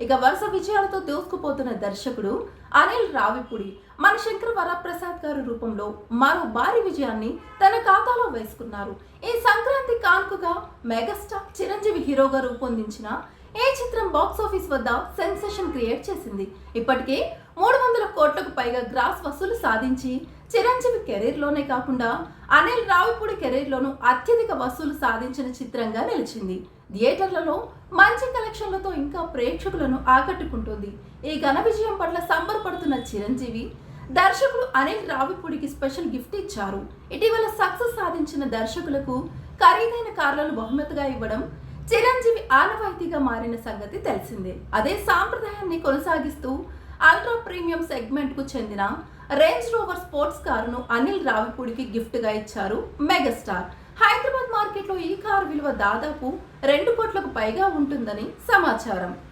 ఇక వరుస విజయాలతో దూసుకుపోతున్న దర్శకుడు అనిల్ రావిపూడి మన శంకర్ వరప్రసాద్ గారి రూపంలో మరో భారీ విజయాన్ని తన ఖాతాలో వేసుకున్నారు. ఈ సంక్రాంతి కానుకగా మెగాస్టార్ చిరంజీవి హీరోగా రూపొందించిన ఈ చిత్రం బాక్సాఫీస్ వద్ద సెన్సేషన్ క్రియేట్ చేసింది. ఇప్పటికే 300 కోట్లకు పైగా గ్రాస్ వసూలు సాధించి చిరంజీవి కెరీర్లోనే కాకుండా అనిల్ రావిపూడి కెరీర్లోనూ అత్యధిక వసూలు సాధించిన చిత్రంగా నిలిచింది. థియేటర్లలో మంచి కలెక్షన్లతో ఇంకా ప్రేక్షకులను ఆకట్టుకుంటుంది. ఈ ఘన విజయం పట్ల సంబరపడుతున్న చిరంజీవి దర్శకుడు అనిల్ రావిపూడికి స్పెషల్ గిఫ్ట్ ఇచ్చారు. ఇటీవల సక్సెస్ సాధించిన దర్శకులకు ఖరీదైన కార్లను బహుమతిగా ఇవ్వడం చిరంజీవి ఆనవాయితీగా మారిన సంగతి తెలిసిందే. అదే సాంప్రదాయాన్ని కొనసాగిస్తూ అల్ట్రా ప్రీమియం సెగ్మెంట్ కు చెందిన రేంజ్ రోవర్ స్పోర్ట్స్ కారును అనిల్ రావిపూడికి గిఫ్ట్ గా ఇచ్చారు మెగాస్టార్. హైదరాబాద్ మార్కెట్లో ఈ కారు విలువ దాదాపు 2 కోట్లకు పైగా ఉంటుందని సమాచారం.